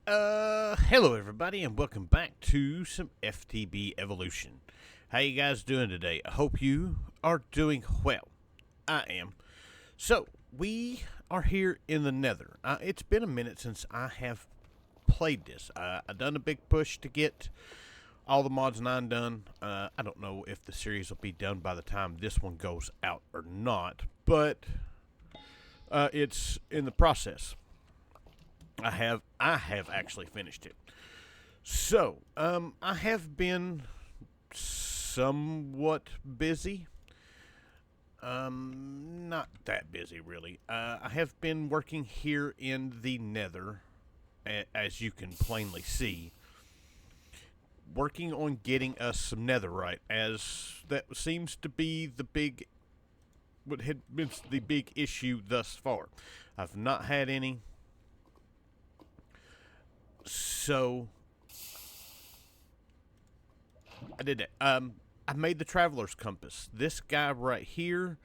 Hello everybody, and welcome back to some FTB Evolution. How you guys doing today? I hope you are doing well. I am. So, we are here in the Nether. It's been a minute since I have played this. I've done a big push to get all the mods 9 done. I don't know if the series will be done by the time this one goes out or not, but it's in the process. I have actually finished it. So, I have been somewhat busy. Not that busy really. I have been working here in the Nether, as you can plainly see, working on getting us some netherite, as that seems to be what had been the big issue thus far. I've not had any. So I did that. I made the traveler's compass. This guy right here.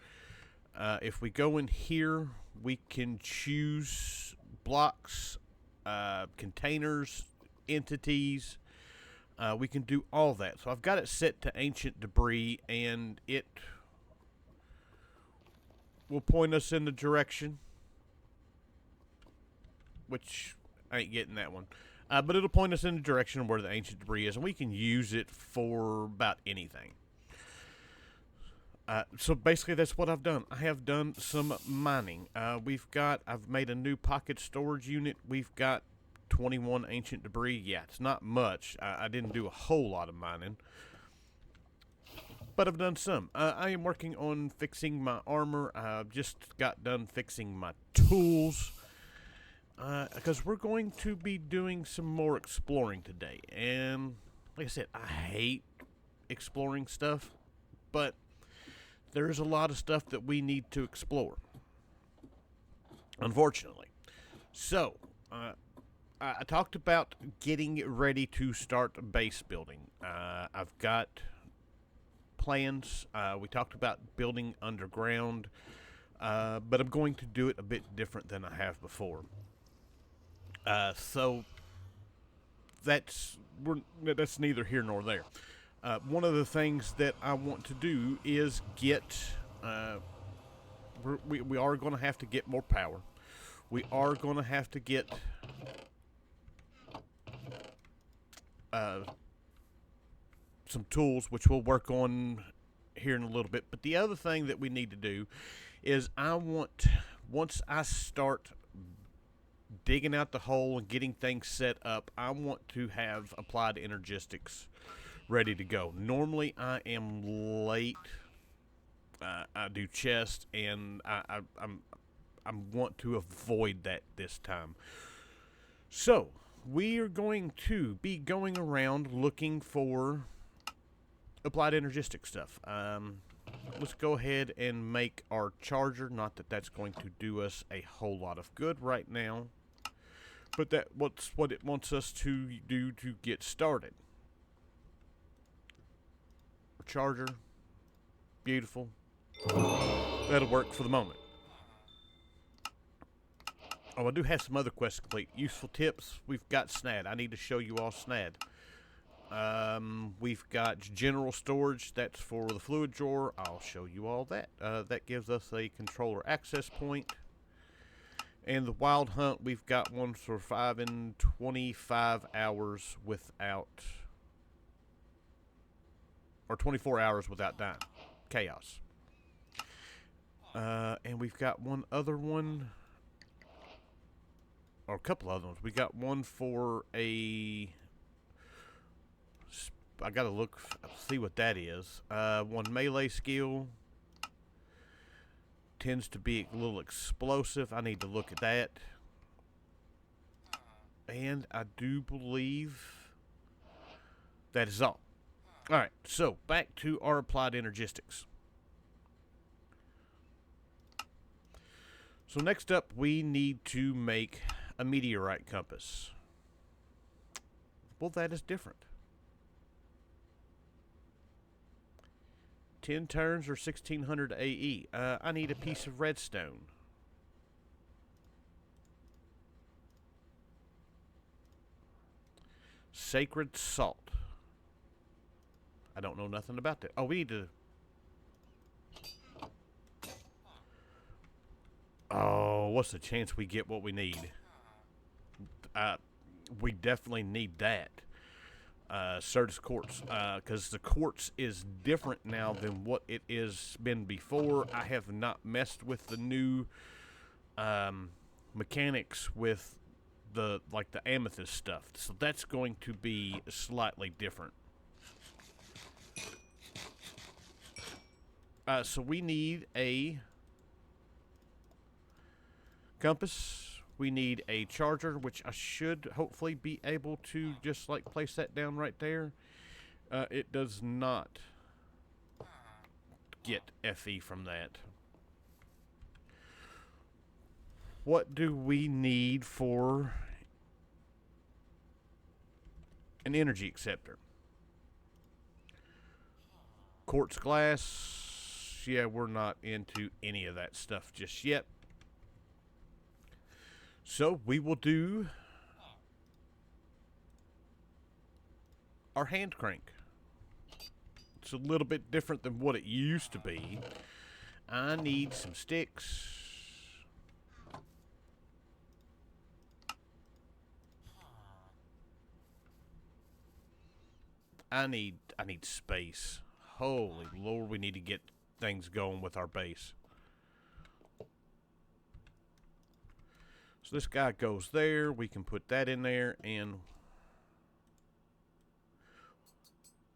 If we go in here, we can choose blocks, containers, entities. We can do all that. So I've got it set to ancient debris, and it will point us in the direction. Which I ain't getting that one. But it'll point us in the direction where the ancient debris is, and we can use it for about anything. So basically, that's what I've done. I have done some mining. I've made a new pocket storage unit. We've got 21 ancient debris. Yeah, it's not much. I didn't do a whole lot of mining, but I've done some. I am working on fixing my armor. I've just got done fixing my tools. Because we're going to be doing some more exploring today. And like I said, I hate exploring stuff, but there's a lot of stuff that we need to explore, unfortunately. So, I talked about getting ready to start base building. I've got plans. We talked about building underground, but I'm going to do it a bit different than I have before. So that's neither here nor there. One of the things that I want to do is get. We are going to have to get more power. We are going to have to get some tools, which we'll work on here in a little bit. But the other thing that we need to do is once I start digging out the hole and getting things set up, I want to have applied energistics ready to go. Normally, I am late. I do chest, and I want to avoid that this time. So we are going to be going around looking for applied energistic stuff. Let's go ahead and make our charger. Not that that's going to do us a whole lot of good right now, but that's what it wants us to do to get started. Charger. Beautiful. That'll work for the moment. Oh, I do have some other quests to complete. Useful tips. We've got SNAD. I need to show you all SNAD. We've got general storage. That's for the fluid drawer. I'll show you all that. That gives us a controller access point. And the wild hunt, we've got one for 5 and 25 hours without, or 24 hours without dying. Chaos. And we've got one other one, or a couple other ones. We got one for I gotta look, see what that is. One melee skill. Tends to be a little explosive. I need to look at that. And I do believe that is all. Alright, so back to our applied energistics. So next up, we need to make a meteorite compass. Well, that is different. 10 turns or 1600 AE. I need a piece of redstone. Sacred salt. I don't know nothing about that. Oh, we need to... Oh, what's the chance we get what we need? We definitely need that. Certus quartz. Because the quartz is different now than what it has been before. I have not messed with the new mechanics with the amethyst stuff. So that's going to be slightly different. So we need a compass. We need a charger, which I should hopefully be able to just like place that down right there. It does not get FE from that. What do we need for an energy acceptor? Quartz glass. Yeah, we're not into any of that stuff just yet. So we will do our hand crank. It's a little bit different than what it used to be. I need some sticks. I need space. Holy Lord, we need to get things going with our base. So this guy goes there. We can put that in there, and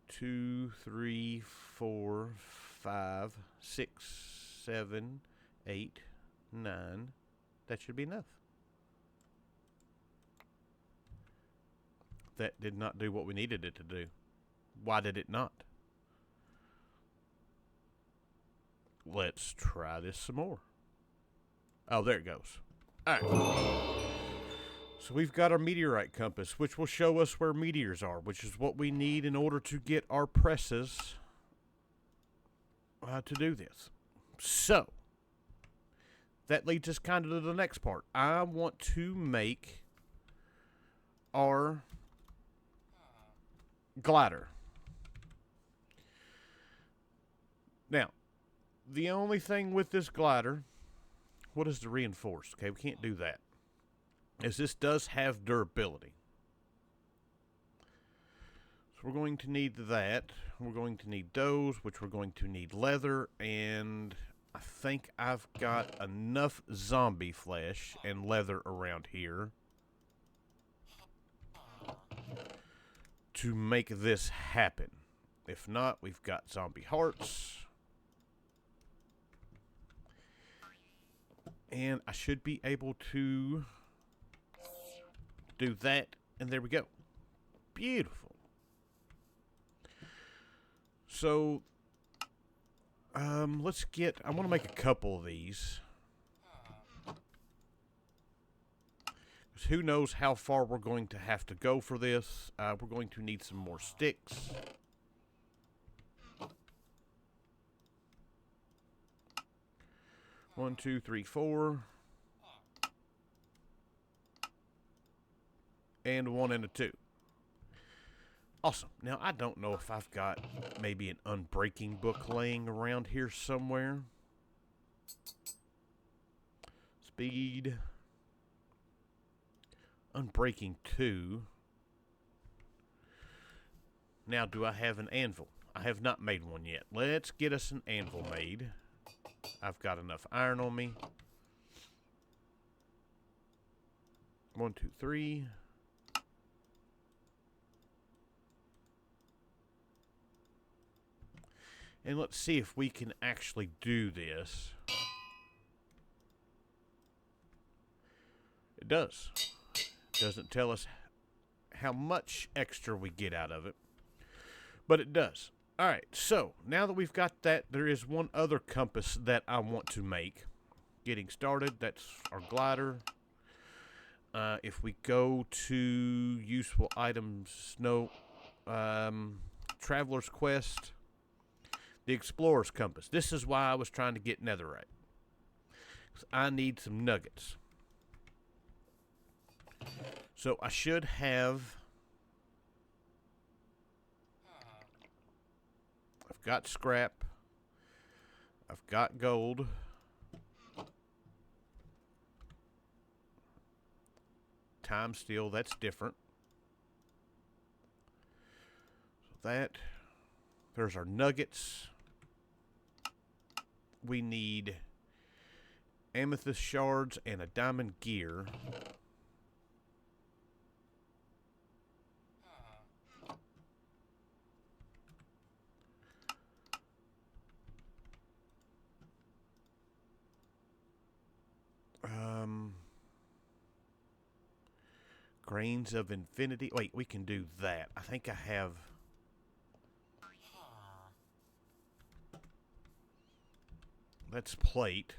2, 3, 4, 5, 6, 7, 8, 9. That should be enough. That did not do what we needed it to do. Why did it not? Let's try this some more. Oh, there it goes. All right. So we've got our meteorite compass, which will show us where meteors are, which is what we need in order to get our presses to do this. So that leads us kind of to the next part. I want to make our glider. Now, the only thing with this glider, what is the reinforced? Okay, we can't do that. As this does have durability. So we're going to need that. We're going to need those, which we're going to need leather, and I think I've got enough zombie flesh and leather around here to make this happen. If not, we've got zombie hearts. And I should be able to do that, and there we go. Beautiful. So, let's get, I want to make a couple of these. Because who knows how far we're going to have to go for this. We're going to need some more sticks. One, two, three, four. And 1 and a 2. Awesome. Now, I don't know if I've got maybe an unbreaking book laying around here somewhere. Speed. Unbreaking 2. Now, do I have an anvil? I have not made one yet. Let's get us an anvil made. I've got enough iron on me. 1, 2, 3. And let's see if we can actually do this. It does. It doesn't tell us how much extra we get out of it, but it does. All right, so now that we've got that, there is one other compass that I want to make. Getting started, that's our glider. If we go to useful items, no, Traveler's Quest, the Explorer's Compass. This is why I was trying to get netherite. 'Cause I need some nuggets. So I should have got scrap. I've got gold. Time steel, that's different. So that, there's our nuggets. We need amethyst shards and a diamond gear. Grains of infinity. Wait, we can do that. I think I have... That's plate.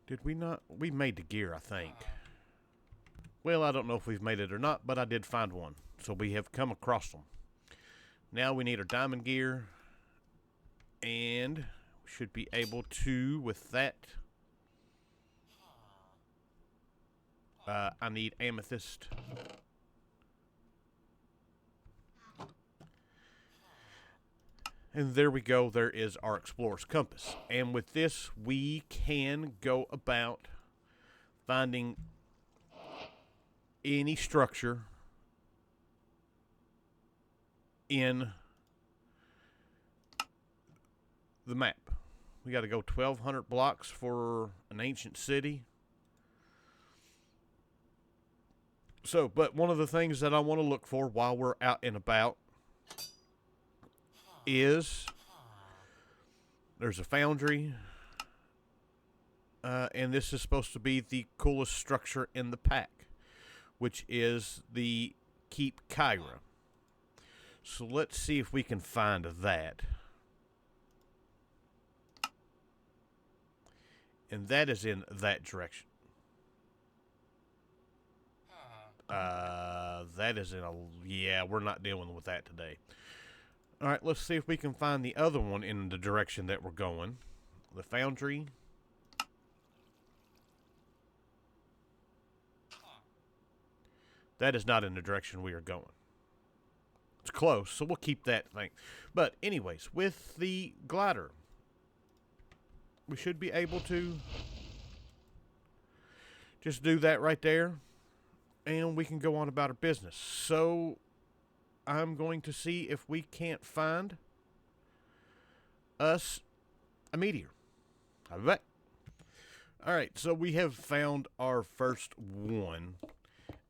Did we not? We made the gear, I think. Well, I don't know if we've made it or not, but I did find one. So we have come across them. Now we need our diamond gear. And we should be able to, with that... I need amethyst. And there we go. There is our explorer's compass. And with this, we can go about finding any structure in the map. We got to go 1,200 blocks for an ancient city. So, but one of the things that I want to look for while we're out and about is there's a foundry, and this is supposed to be the coolest structure in the pack, which is the Keep Kyra. So let's see if we can find that. And that is in that direction. That is in a... Yeah, we're not dealing with that today. Alright, let's see if we can find the other one in the direction that we're going. The foundry. That is not in the direction we are going. It's close, so we'll keep that thing. But anyways, with the glider, we should be able to just do that right there. And we can go on about our business. So, I'm going to see if we can't find us a meteor. I'll be back. Alright, so we have found our first one.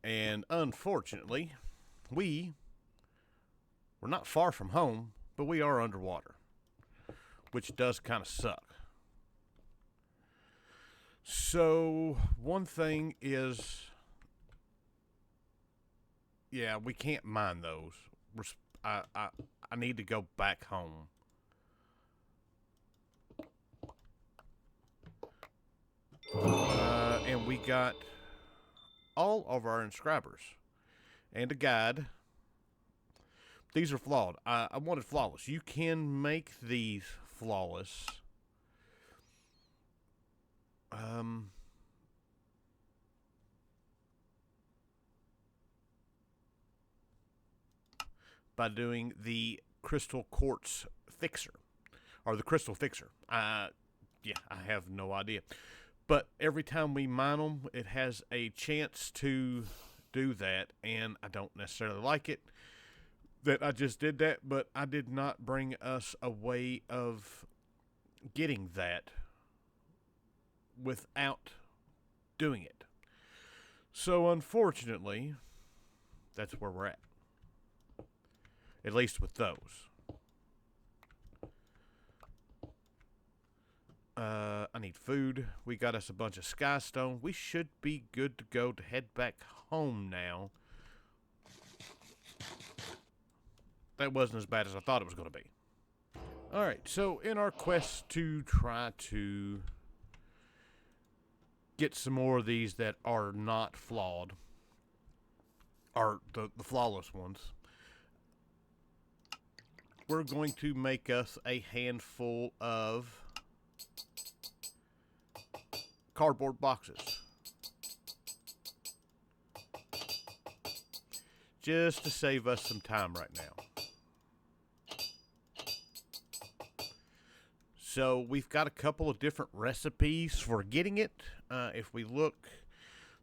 And unfortunately, we're not far from home, but we are underwater. Which does kind of suck. So, one thing is... Yeah, we can't mine those. I need to go back home. And we got all of our inscribers and a guide. These are flawed. I wanted flawless. You can make these flawless. By doing the crystal quartz fixer, or the crystal fixer. Yeah, I have no idea. But every time we mine them, it has a chance to do that, and I don't necessarily like it that I just did that, but I did not bring us a way of getting that without doing it. So, unfortunately, that's where we're at. At least with those. I need food. We got us a bunch of skystone. We should be good to go to head back home now. That wasn't as bad as I thought it was going to be. Alright, so in our quest to try to get some more of these that are not flawed, or the flawless ones, we're going to make us a handful of cardboard boxes. Just to save us some time right now. So we've got a couple of different recipes for getting it. If we look,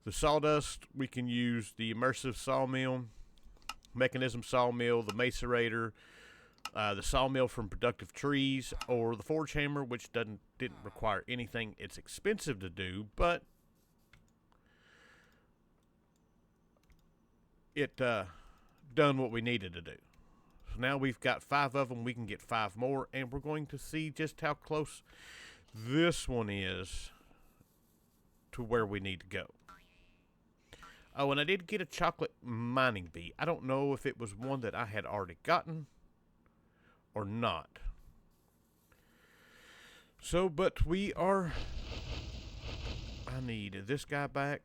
the sawdust, we can use the immersive sawmill, mechanism sawmill, the macerator, the sawmill from productive trees, or the forge hammer, which didn't require anything. It's expensive to do, but it done what we needed to do. So now we've got 5 of them. We can get 5 more, and we're going to see just how close this one is to where we need to go. Oh, and I did get a chocolate mining bee. I don't know if it was one that I had already gotten or not. So, but we are... I need this guy back.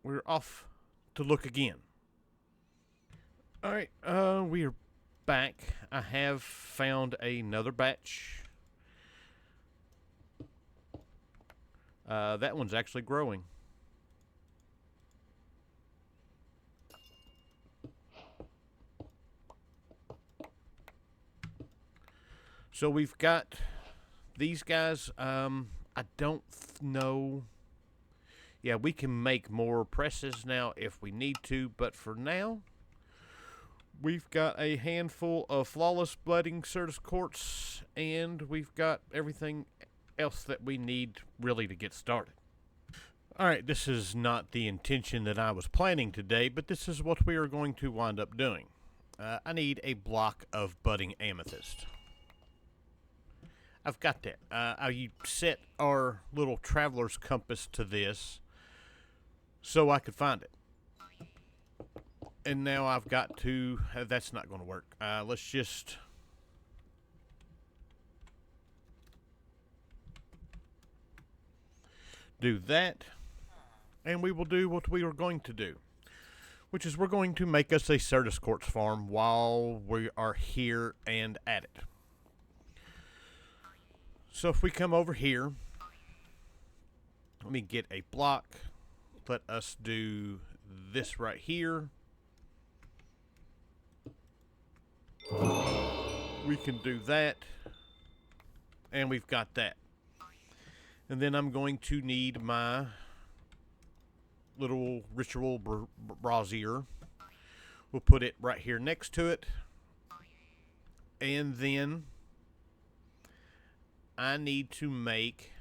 We're off to look again. Alright, we are back. I have found another batch. That one's actually growing. So we've got these guys. I don't know. Yeah, we can make more presses now if we need to, but for now, we've got a handful of flawless blooding Certus quartz, and we've got everything else that we need really to get started. Alright, this is not the intention that I was planning today, but this is what we are going to wind up doing. I need a block of budding amethyst. I've got that. I set our little traveler's compass to this so I could find it. And now I've got to... that's not going to work. Let's just... do that. And we will do what we are going to do, which is we're going to make us a Certus quartz farm while we are here and at it. So if we come over here, let me get a block. Let us do this right here. We can do that. And we've got that. And then I'm going to need my little ritual brazier. We'll put it right here next to it. And then I need to make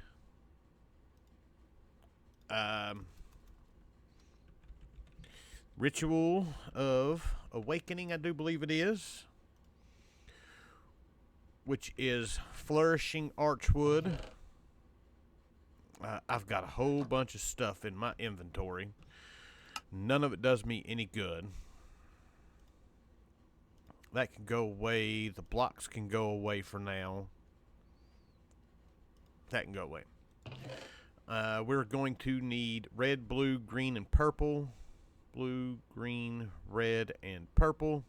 ritual of awakening, I do believe it is, which is flourishing archwood. I've got a whole bunch of stuff in my inventory. None of it does me any good. That can go away. The blocks can go away for now. That can go away. We're going to need red, blue, green, and purple. Blue, green, red, and purple.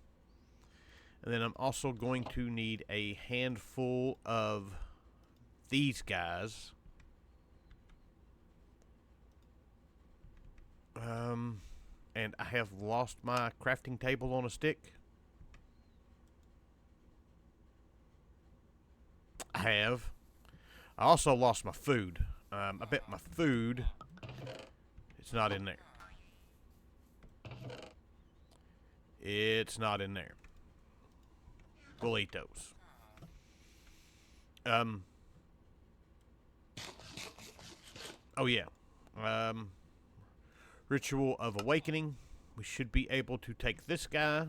And then I'm also going to need a handful of these guys. And I have lost my crafting table on a stick. I have. I also lost my food. I bet my food, it's not in there. It's not in there. We'll eat those. Oh yeah. Ritual of Awakening. We should be able to take this guy.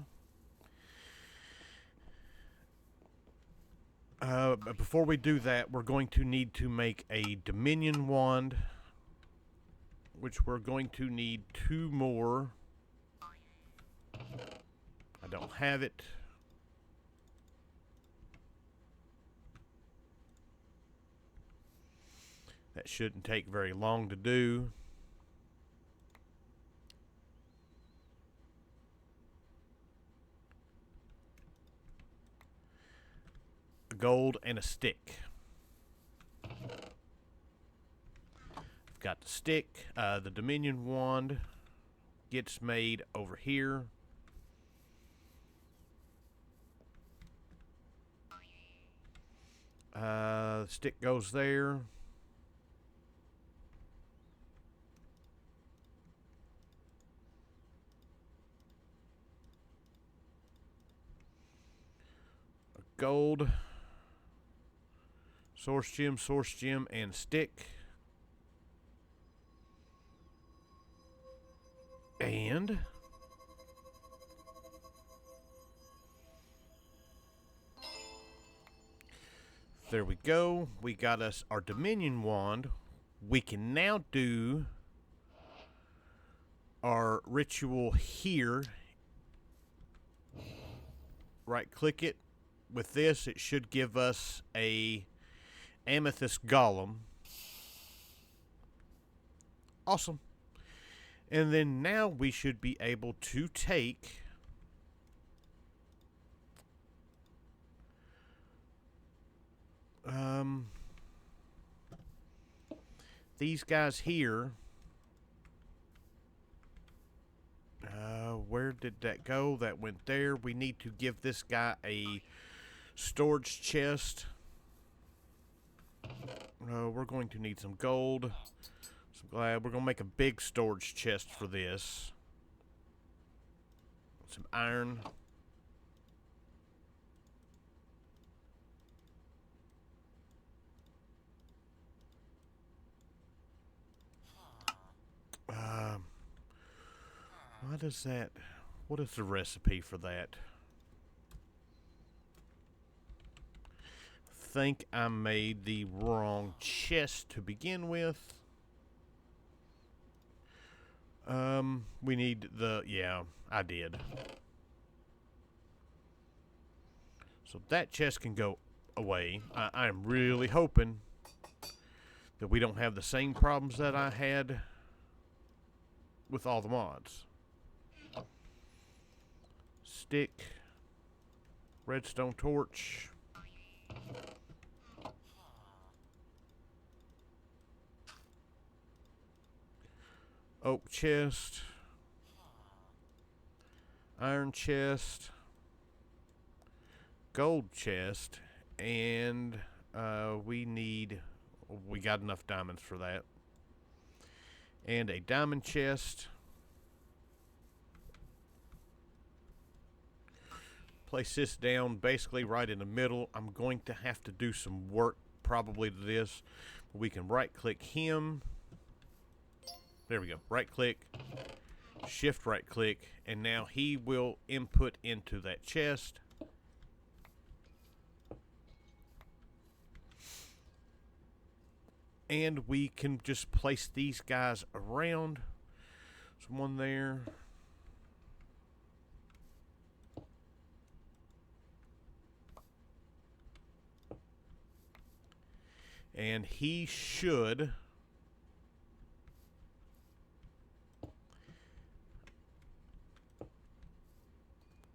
But before we do that, we're going to need to make a Dominion wand, which we're going to need 2 more. I don't have it. That shouldn't take very long to do. A gold and a stick. I've got the stick. The Dominion wand gets made over here. Stick goes there. Gold, source gem, and stick. And there we go. We got us our Dominion wand. We can now do our ritual here. Right click it. With this, it should give us a amethyst golem. Awesome. And then now we should be able to take these guys here. Where did that go? That went there. We need to give this guy a storage chest. We're going to need some gold. So glad we're going to make a big storage chest for this. Some iron. What is that? What is the recipe for that? Think I made the wrong chest to begin with. We need the, yeah, I did. So that chest can go away. I'm really hoping that we don't have the same problems that I had with all the mods. Stick, redstone torch. Oak chest, iron chest, gold chest, and we got enough diamonds for that. And a diamond chest. Place this down basically right in the middle. I'm going to have to do some work probably to this. We can right click him. There we go. Right click, shift right click, and now he will input into that chest. And we can just place these guys around. There's one there. And he should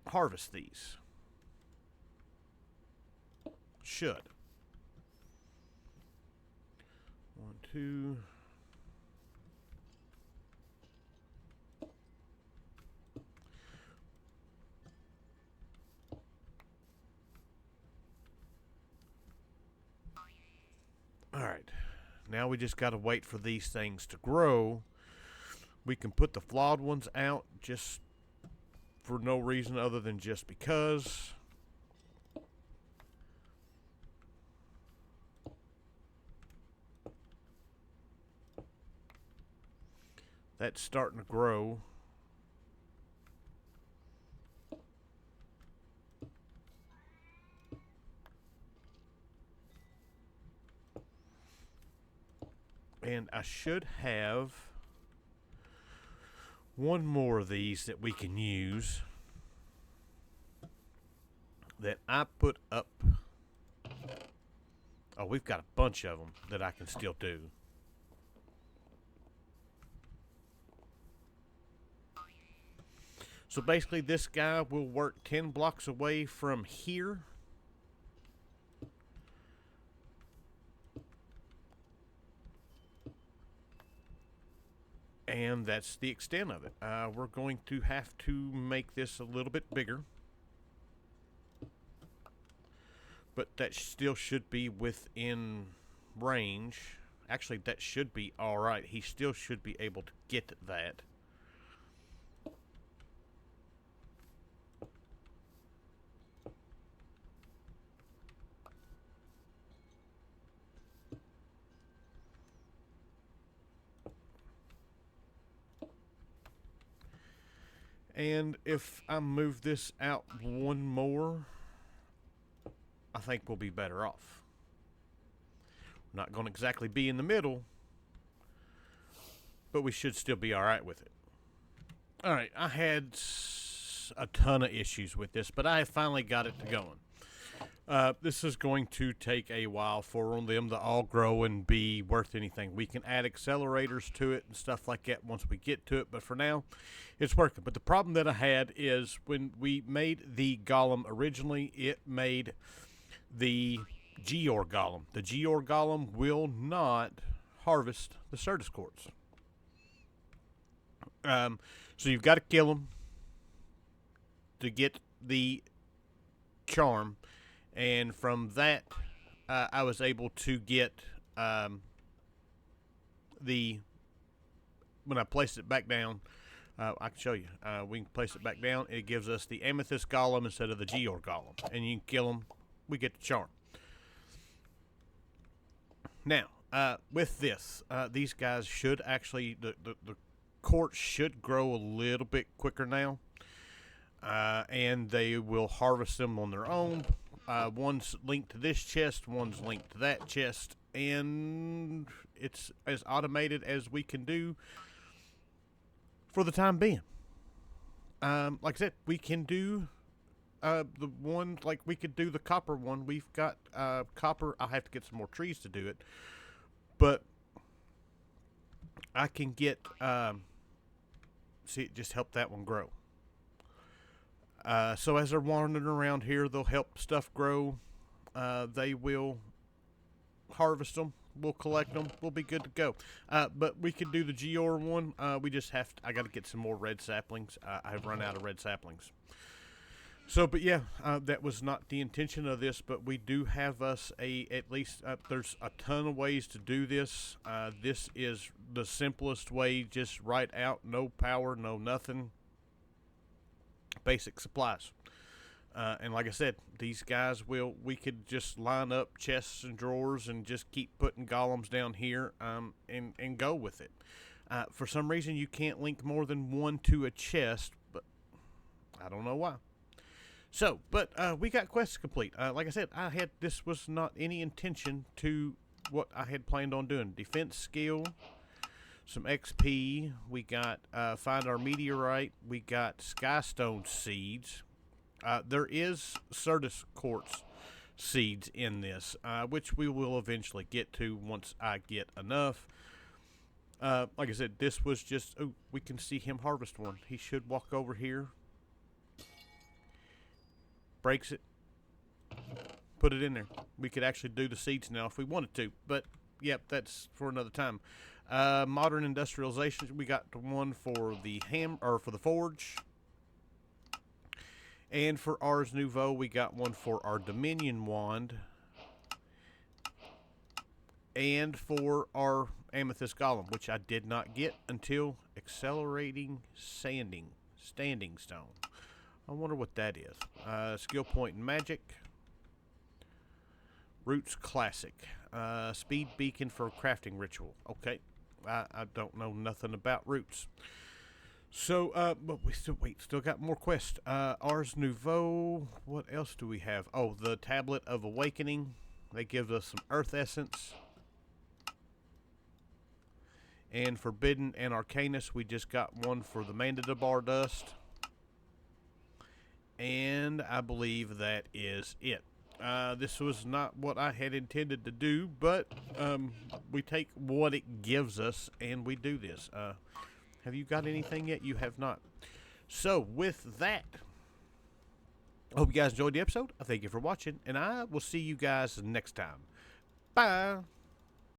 harvest these. Should. 1, 2. All right. Now we just got to wait for these things to grow. We can put the flawed ones out just for no reason other than just because. That's starting to grow. And I should have one more of these that we can use that I put up. Oh, we've got a bunch of them that I can still do. So basically this guy will work 10 blocks away from here. And that's the extent of it. We're going to have to make this a little bit bigger. but that still should be within range. Actually, that should be alright. He still should be able to get that. And if I move this out one more, I think we'll be better off. We're not going to exactly be in the middle, but we should still be alright with it. Alright, I had a ton of issues with this, but I finally got it to going. This is going to take a while for them to all grow and be worth anything. We can add accelerators to it and stuff like that once we get to it, but for now, it's working. But the problem that I had is when we made the golem originally, it made the Geor golem. The Geor golem will not harvest the Certus quartz. So you've got to kill them to get the charm. And from that, I was able to get when I placed it back down, I can show you. We can place it back down. It gives us the amethyst golem instead of the Geor golem. And you can kill them. We get the charm. Now, with this, these guys should actually, the quartz should grow a little bit quicker now. And they will harvest them on their own. One's linked to this chest, one's linked to that chest, and it's as automated as we can do for the time being. Like I said, we can do the one, like we could do the copper one. We've got copper. I'll have to get some more trees to do it, but I can get, see, it just helped that one grow. So as they're wandering around here, they'll help stuff grow. They will harvest them. We'll collect them. We'll be good to go. But we could do the Geor one. We just have to, I got to get some more red saplings. I've run out of red saplings. So, but yeah, that was not the intention of this, but we do have us at least, there's a ton of ways to do this. This is the simplest way, just right out, no power, no nothing. Basic supplies. And like I said, these guys we could just line up chests and drawers and just keep putting golems down here and go with it. For some reason, you can't link more than one to a chest, but I don't know why. So, but we got quests complete. Like I said, this was not any intention to what I had planned on doing. Defense skill, some XP, we got find our meteorite, we got skystone seeds. There is Certus quartz seeds in this, which we will eventually get to once I get enough. Like I said, this was just, oh, we can see him harvest one. He should walk over here, breaks it, put it in there. We could actually do the seeds now if we wanted to, but yep, that's for another time. Modern industrialization, we got the one for the for the forge, and for Ars Nouveau we got one for our Dominion wand, and for our amethyst golem, which I did not get until accelerating standing stone. I wonder what that is. Skill point in magic, Roots classic, speed beacon for crafting ritual. Okay. I don't know nothing about roots. So, but we still got more quests. Ars Nouveau, what else do we have? Oh, the Tablet of Awakening. They give us some Earth Essence. And Forbidden and Arcanus, we just got one for the Mandibar Dust. And I believe that is it. This was not what I had intended to do, but we take what it gives us and we do this. Have you got anything yet? You have not. So with that, I hope you guys enjoyed the episode. I thank you for watching, and I will see you guys next time. Bye.